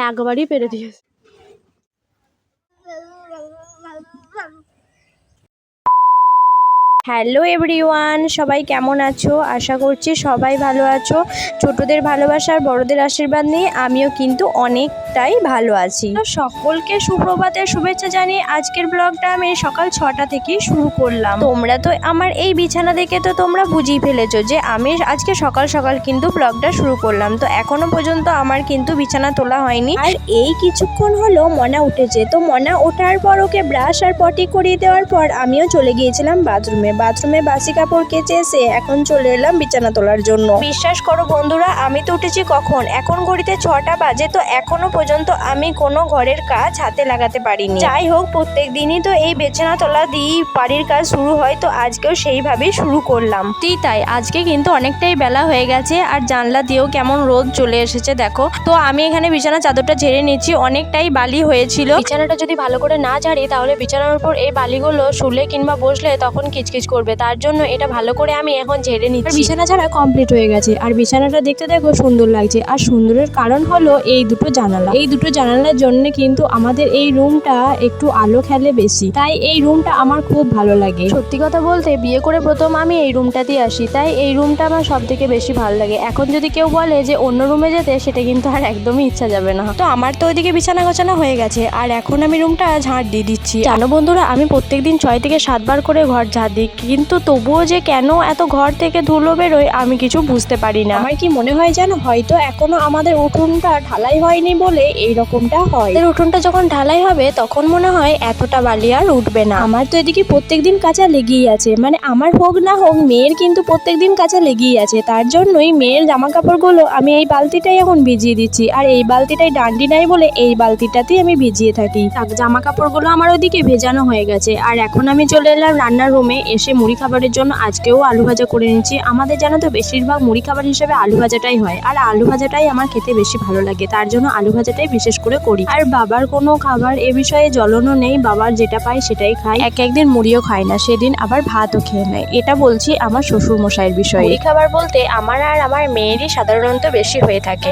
একবারই পেরে দিয়েছে। হ্যালো এভরিওয়ান, সবাই কেমন আছো? আশা করছি সবাই ভালো আছো। ছোটদের ভালোবাসার বড়দের আশীর্বাদ নিয়ে আমিও কিন্তু অনেকটাই ভালো আছি। তো সকলকে সুপ্রভাতের শুভেচ্ছা জানিয়ে আজকের ব্লগটা আমি সকাল 6টা থেকেই শুরু করলাম। তোমরা তো আমার এই বিছানা দেখে তো তোমরা বুঝিয়ে ফেলেছো যে আমি আজকে সকাল সকাল কিন্তু ব্লগটা শুরু করলাম। তো এখনো পর্যন্ত আমার কিন্তু বিছানা তোলা হয়নি, আর এই কিছুক্ষণ হলো মনা উঠেছে। তো মনা ওঠার পর ওকে ব্রাশ আর পটি করিয়ে দেওয়ার পর আমিও চলে গিয়েছিলাম বাথরুমে বাসি কাপড় কেচে এসে এখন চলে এলাম বিছানা তোলার জন্য। বিশ্বাস করো বন্ধুরা, আমি তো উঠেছি কখন, এখন ঘড়িতে 6টা বাজে, তো এখনো পর্যন্ত আমি কোনো ঘরের কাজ হাতে লাগাতে পারিনি। যাই হোক, প্রত্যেক দিনই তো এই বিছানা তোলা দিয়ে বাড়ির কাজ শুরু হয়, তো আজকেও সেইভাবেই শুরু করলাম। তাই আজকে কিন্তু অনেকটাই বেলা হয়ে গেছে, আর জানলা দিয়েও কেমন রোদ চলে এসেছে দেখো। তো আমি এখানে বিছানা চাদরটা ঝেড়ে নিচ্ছি, অনেকটাই বালি হয়েছিল। বিছানাটা যদি ভালো করে না ঝাড়ি তাহলে বিছানার উপর এই বালিগুলো শুলে কিংবা বসলে তখন কিচকিচ করবে, তার জন্য এটা ভালো করে আমি এখন ঝেড়ে নিচ্ছি। বিছানা ঝাড়া কমপ্লিট হয়ে গেছে, আর বিছানাটা দেখতে দেখো সুন্দর লাগছে। আর সুন্দরের কারণ হলো এই দুটো জানালার জন্য কিন্তু আমাদের এই রুমটা একটু আলো খেলে বেশি, তাই এই রুমটা আমার খুব ভালো লাগে। সত্যি কথা বলতে বিয়ে করে প্রথম আমি এই রুমটাতেই আসি, তাই এই রুমটা আমার সব থেকে বেশি ভালো লাগে। এখন যদি কেউ বলে যে অন্য রুমে যেতে, সেটা কিন্তু আর একদমই ইচ্ছা যাবে না। তো আমার তো ওইদিকে বিছানা গোছানো হয়ে গেছে, আর এখন আমি রুমটা ঝাড় দিয়ে দিচ্ছি। জানো বন্ধুরা, আমি প্রত্যেকদিন 6 থেকে 7 বার করে ঘর ঝাড় দিই, কিন্তু তবুও যে কেন এত ঘর থেকে ধুলো বেরোয় আমি কিছু বুঝতে পারি না। আমার কি মনে হয় জানো, হয়তো এখনো আমাদের উঠোনটা ঢালাই হয়নি বলে এই রকমটা হয়। উঠোনটা যখন ঢালাই হবে তখন মনে হয় এতটা বালি আর উঠবে না। আমার তো এদিকে প্রত্যেকদিন কাঁচা লেগেই আছে, মানে আমার হোক না হোক মেয়ের কিন্তু প্রত্যেকদিন কাঁচা লেগেই আছে। তার জন্যই মেয়ের জামা কাপড়গুলো আমি এই বালতিটাই এখন ভিজিয়ে দিচ্ছি, আর এই বালতিটাই ডান্ডি নাই বলে এই বালতিটাতেই আমি ভিজিয়ে থাকি। জামা কাপড়গুলো আমার ওদিকে ভেজানো হয়ে গেছে, আর এখন আমি চলে এলাম রান্নার রুমে। এসে মুড়ি খাবারের জন্য আজকেও আলু ভাজা করে নিচ্ছি। আমাদের জানো তো বেশিরভাগ মুড়ি খাবার হিসেবে আলু ভাজাটাই হয়, আর আলু ভাজাটাই আমার খেতে বেশি ভালো লাগে, তার জন্য আলু ভাজাটাই বিশেষ করে করি। আর বাবার কোনো খাবার এ বিষয়ে জ্বলনও নেই, বাবার যেটা পায় সেটাই খায়। একদিন মুড়িও খায় না, সেদিন আবার ভাতও খেয়ে নেয়। এটা বলছি আমার শ্বশুর মশাইয়ের বিষয়ে। মুড়ি খাবার বলতে আমার আর আমার মেয়েরই সাধারণত বেশি হয়ে থাকে।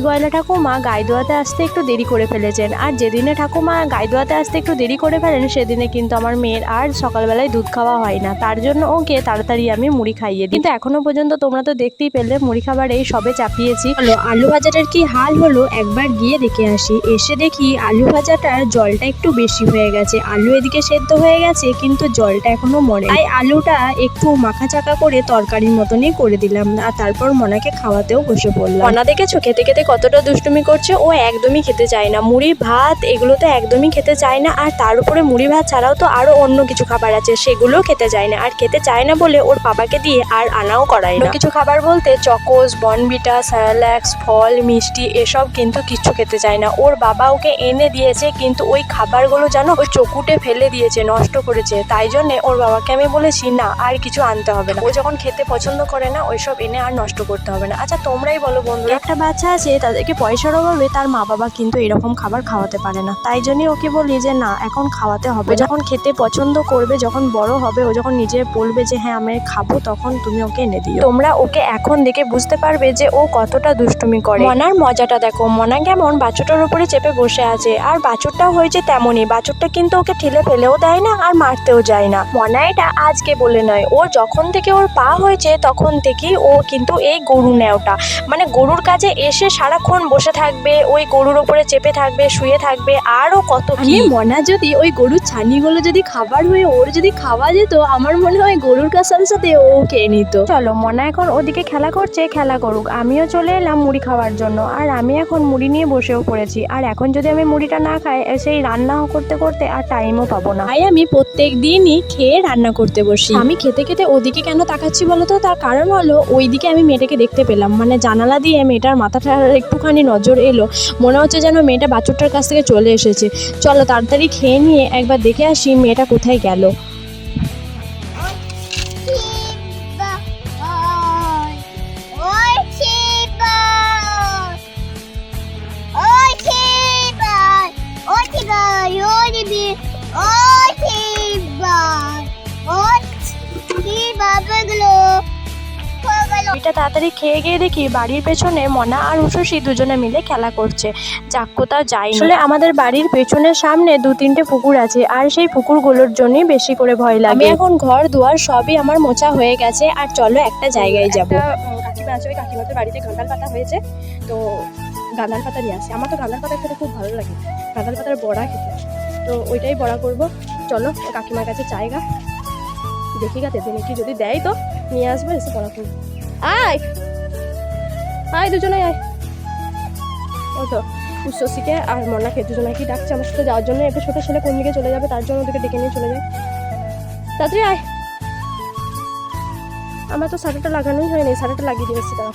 গয়লা ঠাকুমা গায়ে ধোয়াতে আসতে একটু দেরি করে ফেলেছেন, আর যেদিনে ঠাকুমা গায়ে ধোয়াতে আসতে একটু দেরি করে ফেলেন সেদিনে কিন্তু আমার মেয়ের আর সকালবেলায় দুধ খাওয়া হয় না, তার জন্য ওকে তাড়াতাড়ি আমি মুড়ি খাইয়ে দিই। কিন্তু এখনো পর্যন্ত তোমরা তো দেখতেই পেলে মুড়ি খাবার এই সবে চাপিয়েছি। আলু ভাজাটার কি হাল হলো একবার গিয়ে দেখে আসি। এসে দেখি আলু ভাজাটার জলটা একটু বেশি হয়ে গেছে। আলু এদিকে সেদ্ধ হয়ে গেছে কিন্তু জলটা এখনো মরে, তাই আলুটা একটু মাখা চাকা করে তরকারির মতনই করে দিলাম, আর তারপর মনাকে খাওয়াতেও বসে পড়লাম। মনা দেখেছো খেতে খেতে কতটা দুষ্টুমি করছে, ও একদমই খেতে চায় না। মুড়ি ভাত এগুলো তো একদমই খেতে চায় না, আর তার উপরে মুড়ি ভাত ছাড়াও তো আরো অন্য কিছু খাবার আছে সেগুলোও খেতে চায় না। আর খেতে চায় না বলে ওর বাবাকে দিয়ে আর আনাও করায় না। কিছু খাবার বলতে চকোস, বর্নভিটা, স্যারেল্যাক্স, ফল, মিষ্টি এসব কিন্তু কিচ্ছু খেতে চায় না। ওর বাবা ওকে এনে দিয়েছে, কিন্তু ওই খাবারগুলো জানো ওই চকুটে ফেলে দিয়েছে, নষ্ট করেছে। তাই জন্য ওর বাবাকে আমি বলেছি না আর কিছু আনতে হবে না, ও যখন খেতে পছন্দ করে না ওইসব এনে আর নষ্ট করতে হবে না। আচ্ছা তোমরাই বলো বন্ধু, একটা বাচ্চা আছে তাদেরকে পয়সার অভাবে তার মা বাবা কিন্তু এরকম খাবার খাওয়াতে পারে না, তাই জন্যই ওকে বলি যে না এখন খাওয়াতে হবে। যখন খেতে পছন্দ করবে, যখন বড় হবে, ও যখন নিজে বলবে যে হ্যাঁ আমি খাবো, তখন তুমি ওকে এনে দিও। তোমরা ওকে এখন দেখে বুঝতে পারবে যে ও কতটা দুষ্টুমি করে। মনার মজাটা দেখো, মনা কেমন বাছুরটার উপরে চেপে বসে আছে, আর বাছুরটাও হয়েছে তেমনই। বাছুরটা কিন্তু ওকে ঠেলে ফেলেও দেয় না আর মারতেও যায় না। মনা এটা আজকে বলে নয়, ওর যখন থেকে ওর পা হয়েছে তখন থেকেই ও কিন্তু এই গরু নেওটা, মানে গরুর কাছে এসে সারাক্ষণ বসে থাকবে, ওই গরুর ওপরে চেপে থাকবে, শুয়ে থাকবে, আরও কত কি। মনা যদি ওই গরুর ছানিগুলো যদি খাবার হয়ে ওর যদি খাওয়া যেত, আমার মনে হয় গরুর কাছার সাথে ও খেয়ে নিত। চলো মনা এখন ওদিকে খেলা করছে, খেলা করুক, আমিও চলে এলাম মুড়ি খাওয়ার জন্য। আর আমি এখন মুড়ি নিয়ে বসেও পড়েছি, আর এখন যদি আমি মুড়িটা না খাই সেই রান্না করতে করতে আর টাইমও পাবো না, তাই আমি প্রত্যেক দিনই খেয়ে রান্না করতে বসি। আমি খেতে খেতে ওদিকে কেন তাকাচ্ছি বলো তো, তার কারণ হলো ওইদিকে আমি মেয়েটাকে দেখতে পেলাম, মানে জানালা দিয়ে মেয়েটার মাথাটা একটুখানি নজর এলো, মনে হচ্ছে যেন মেয়েটা বাছুরটার কাছ থেকে চলে এসেছে। চলো তাড়াতাড়ি খেয়ে নিয়ে একবার দেখে আসি মেয়েটা কোথায় গেল। এটা তাড়াতাড়ি খেয়ে গিয়ে দেখি বাড়ির পেছনে মনা আর উষসী দুজনে মিলে খেলা করছে। যাক কোথাও যাই, আসলে আমাদের বাড়ির পেছনের সামনে 2-3টে পুকুর আছে, আর সেই পুকুরগুলোর জন্যই বেশি করে ভয় লাগে। আমি এখন ঘর দুয়ার সবই আমার মোছা হয়ে গেছে, আর চলো একটা জায়গায় যাবো। কাকিমা আছে, ওই কাকিমাদের বাড়িতে গাঁদাল পাতা হয়েছে, তো গাঁদাল পাতা নিয়ে আসি। আমার তো গাঁদাল পাতা খেতে খুব ভালো লাগে, গাঁদাল পাতার বড়া খেতে, তো ওইটাই বড়া করব। চলো কাকিমার কাছে জায়গা দেখি গাতে দেনে কি, যদি দেয় তো নিয়ে আসবো, এসে বড়া করবো। আয় আয় দুজনে আয়। ও তো উচ্ছ্বসীকে আর মনাকে দুজনাকে ডাকছে আমার সাথে যাওয়ার জন্য। এবার ছোটো ছেলে কোন দিকে চলে যাবে, তার জন্য ওদেরকে ডেকে নিয়ে চলে যায়। তাড়াতাড়ি আয়। আমার তো শাড়িটা লাগানোই হয়নি, শাড়িটা লাগিয়ে দিয়েছি। তারা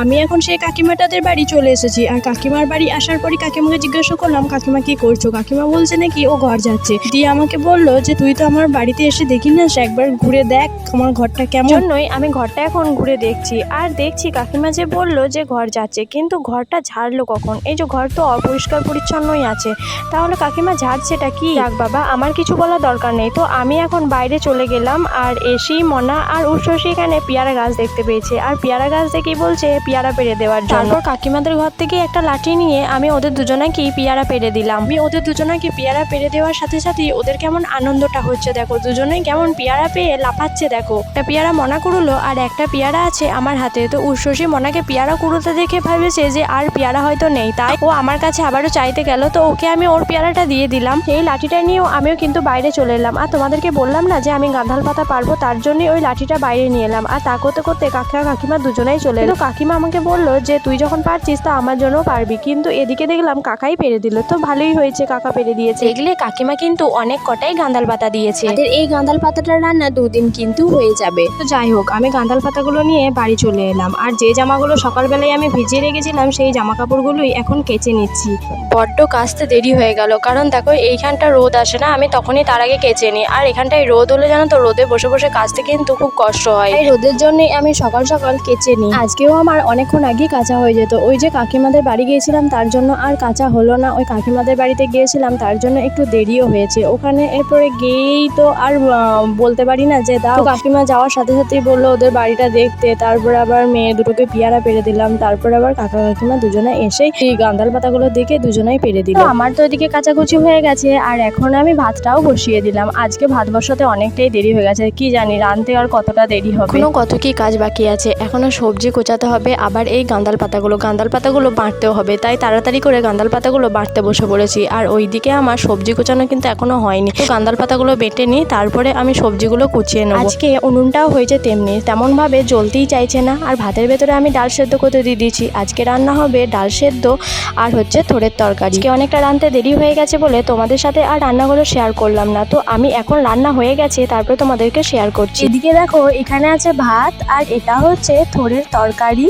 আমি এখন সেই কাকিমাটাদের বাড়ি চলে এসেছি, আর কাকিমার বাড়ি আসার পরই কাকিমাকে জিজ্ঞাসা করলাম, কাকিমা কি করছো? কাকিমা বলছে নাকি ও ঘর যাচ্ছে, দিয়ে আমাকে বললো যে তুই তো আমার বাড়িতে এসে দেখি না, একবার ঘুরে দেখ আমার ঘরটা কেমন। জন্যই আমি ঘরটা এখন ঘুরে দেখছি, আর দেখছি কাকিমা যে বললো যে ঘর যাচ্ছে, কিন্তু ঘরটা ঝাড়লো কখন? এই যে ঘর তো অপরিষ্কার পরিচ্ছন্নই আছে, তাহলে কাকিমা ঝাড়ছেটা কি? যাক বাবা, আমার কিছু বলার দরকার নেই। তো আমি এখন বাইরে চলে গেলাম, আর এসেই মনা আর উষসী এখানে পেয়ারা গাছ দেখতে পেয়েছে, আর পেয়ারা গাছ দেখেই বলছে পেয়ারা পেড়ে দেওয়ার জন্য। তারপর কাকিমাদের ঘর থেকে একটা লাঠি নিয়ে আমি ওদের দুজনাকেই পেয়ারা পেড়ে দিলাম। আমি ওদের দুজনাকে পেয়ারা পেড়ে দেওয়ার সাথে সাথেই ওদের কেমন আনন্দটা হচ্ছে দেখো, দুজনেই কেমন পেয়ারা পেয়ে লাফাচ্ছে দেখো। একটা পেয়ারা মনা কুড়ুলো, আর একটা পেয়ারা আছে আমার হাতে। তো উষসী মনাকে পেয়ারা কুড়োতে দেখে ভেবেছে যে আর পেয়ারা হয়তো নেই, তাই ও আমার কাছে আবারও চাইতে গেল। তো ওকে আমি ওর পেয়ারাটা দিয়ে দিলাম। সেই লাঠিটা নিয়েও আমিও কিন্তু বাইরে চলে এলাম, আর তোমাদেরকে বললাম না যে আমি গাঁদাল পাতা পারবো, তার জন্যই ওই লাঠিটা বাইরে নিয়ে এলাম। আর তা করতে করতে কাকিমা কাকিমা দুজনেই চলে এলো। কাকিমা আমাকে বললো যে তুই যখন পারছিস তো আমার জন্য পারবি, কিন্তু এদিকে দেখলাম কাকাই পেরে দিল। তো ভালোই হয়েছে, কাকা পেরে দিয়েছে। এগুলো কাকিমা কিন্তু অনেক কটাই গাঁদাল পাতা দিয়েছে, এই গাঁদাল পাতাটার রান্না 2 দিন কিন্তু হয়ে যাবে। তো যাই হোক, আমি গাঁদাল পাতাগুলো নিয়ে বাড়ি চলে এলাম, আর যে জামাগুলো সকালবেলায় আমি ভিজিয়ে রেখেছিলাম সেই জামা কাপড়গুলোই এখন কেচে নিচ্ছি। বড্ড কাচতে দেরি হয়ে গেল, কারণ দেখো এইখানটা রোদ আসে না, আমি তখনই তার আগে কেচে নিই। আর এখানটায় রোদ হলে জানো তো, রোদে বসে বসে কাচতে কিন্তু খুব কষ্ট হয়, এই রোদের জন্যই আমি সকাল সকাল কেচে নিই। আজকেও আমার অনেকক্ষণ আগে কাঁচা হয়ে যেত, ওই যে কাকিমাদের বাড়ি গিয়েছিলাম তার জন্য আর কাঁচা হলো না। ওই কাকিমাদের বাড়িতে গিয়েছিলাম তার জন্য একটু দেরিও হয়েছে। ওখানে এরপরে গিয়েই তো আর বলতে পারি না যে দাও। কাকিমা যাওয়ার সাথে সাথেই বললো ওদের বাড়িটা দেখতে, তারপরে আবার মেয়ে দুটোকে পেয়ারা পেরে দিলাম। তারপরে আবার কাকা কাকিমা দুজনে এসেই এই গাঁদাল পাতাগুলো দেখে দুজনেই পেরে দিল। আমার তো ওইদিকে কাচাকুচি হয়ে গেছে, আর এখন আমি ভাতটাও বসিয়ে দিলাম। আজকে ভাত বসাতে অনেকটাই দেরি হয়ে গেছে, কি জানি রাঁধতে আর কতটা দেরি হবে, কত কি কাজ বাকি আছে। এখনো সবজি কোচাতে হবে, আবার এই গাঁদাল পাতাগুলো বাঁটতেও হবে, তাই তাড়াতাড়ি করে গাঁদাল পাতাগুলো বাঁটতে বসে পড়েছি। আর ওইদিকে আমার সবজি কোচানো কিন্তু এখনো হয়নি, তো গাঁদাল পাতাগুলো বেটে নিই, তারপরে আমি সবজিগুলো কুচিয়ে নেব। আজকে উনুনটাও হয়েছে তেমন ভাবে জ্বলতেই চাইছে না, আর ভাতের ভেতরে আমি ডাল সেদ্ধ করতে দিয়ে দিয়েছি। আজকে রান্না হবে ডাল সেদ্ধ আর হচ্ছে থোড়ের তরকারি। আজকে অনেকটা রাঁধতে দেরি হয়ে গেছে বলে তোমাদের সাথে আর রান্নাগুলো শেয়ার করলাম না। তো আমি এখন রান্না হয়ে গেছে, তারপরে তোমাদেরকে শেয়ার করছি। এদিকে দেখো, এখানে আছে ভাত, আর এটা হচ্ছে থোড়ের তরকারি,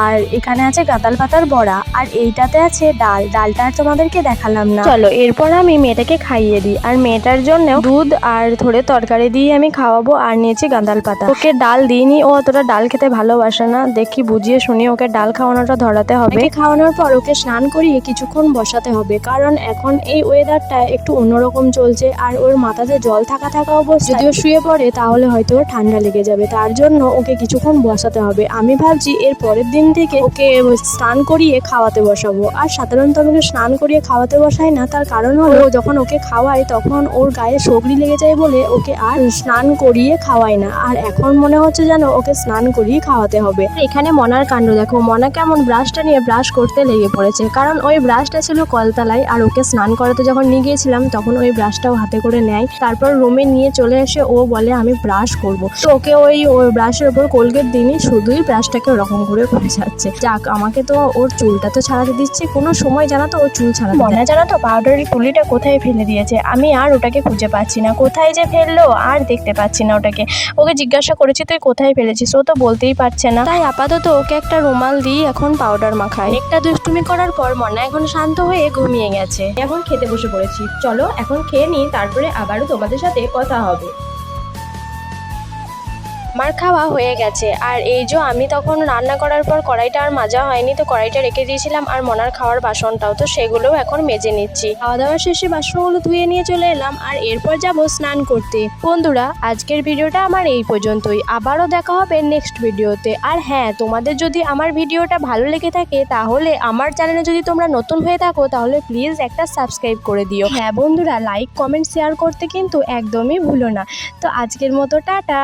আর এখানে আছে গাঁদাল পাতার বড়া, আর এইটাতে আছে ডালটা আর তোমাদেরকে দেখালাম না। চলো এরপর আমি মেয়েটাকে খাইয়ে দিই, আর মেয়েটার জন্য দুধ আর থোড়ের তরকারি দিয়ে আমি খাওয়াবো। আর নিয়েছি গাঁদাল পাতা। ওকে ডাল দিইনি, ও অতটা ডাল খেতে ভালোবাসে না, দেখি বুঝিয়ে শুনিয়ে ওকে ডাল খাওয়ানোটা ধরাতে হবে। খাওয়ানোর পর ওকে স্নান করিয়ে কিছুক্ষণ বসাতে হবে, কারণ এখন এই ওয়েদারটা একটু অন্যরকম চলছে, আর ওর মাথাতে জল থাকা অবস্থা যদিও শুয়ে পড়ে তাহলে হয়তো ওর ঠান্ডা লেগে যাবে, তার জন্য ওকে কিছুক্ষণ বসাতে হবে। আমি ভাবছি এর পরের দিন থেকে ওকে স্নান করিয়ে খাওয়াতে বসাবো। আর সাধারণত আমাকে স্নান করিয়ে খাওয়াতে বসাই না, তার কারণ হলো যখন ওকে খাওয়াই তখন ওর গায়ে সগড়ি লেগে যায় বলে ওকে আর স্নান করিয়ে খাওয়াই না। আর এখন মনে হচ্ছে যেন ওকে স্নান করিয়ে খাওয়াতে হবে। এখানে মনার কাণ্ড দেখো, মনা কেমন ব্রাশটা নিয়ে ব্রাশ করতে লেগে পড়েছে, কারণ ওই ব্রাশটা ছিল কলতলায়, আর ওকে স্নান করাতে যখন নিয়ে গিয়েছিলাম তখন ওই ব্রাশটাও হাতে করে নেয়। তারপর রুমে নিয়ে চলে এসে ও বলে আমি ব্রাশ করব, তো ওকে ওই ব্রাশের ওপর কোলগেট দিনই শুধুই ব্রাশটাকে ওরকম করে যাচ্ছে। যাক, আমাকে তো ওর চুলটা তো ছাড়াতে দিচ্ছে, কোনো সময় জানা তো ওর চুল ছাড়াতে মনে জানা তো পাউডারের তুলিটা কোথায় ফেলে দিয়েছে, আমি আর ওটাকে খুঁজে পাচ্ছি না, কোথায় যে ফেললো আর দেখতে পাচ্ছি না ওটাকে। ওকে জিজ্ঞাসা করেছি তুই কোথায় ফেলেছিস, ও তো বলতেই পারছে না, তাই আপাতত ওকে একটা রুমাল দিয়ে এখন পাউডার মাখায়। একটা দুষ্টুমি করার পর মনা এখন শান্ত হয়ে ঘুমিয়ে গেছে। এখন খেতে বসে পড়েছি, চলো এখন খেয়ে নিই, তারপরে আবারও তোমাদের সাথে কথা হবে। আমার খাওয়া হয়ে গেছে। আর এই যে আমি তখন রান্না করার পর কড়াইটা আর মাজা হয়নি, তো কড়াইটা রেখে দিয়েছিলাম আর মনার খাওয়ার বাসনটাও, তো সেগুলোও এখন মেজে নিচ্ছি। খাওয়া দাওয়া শেষে বাসনগুলো ধুয়ে নিয়ে চলে এলাম আর এরপর যাব স্নান করতে। বন্ধুরা, আজকের ভিডিওটা আমার এই পর্যন্তই। আবারও দেখা হবে নেক্সট ভিডিওতে। আর হ্যাঁ, তোমাদের যদি আমার ভিডিওটা ভালো লেগে থাকে তাহলে আমার চ্যানেলে যদি তোমরা নতুন হয়ে থাকো তাহলে প্লিজ একটা সাবস্ক্রাইব করে দিও। হ্যাঁ বন্ধুরা, লাইক কমেন্ট শেয়ার করতে কিন্তু একদমই ভুলো না। তো আজকের মতো টাটা।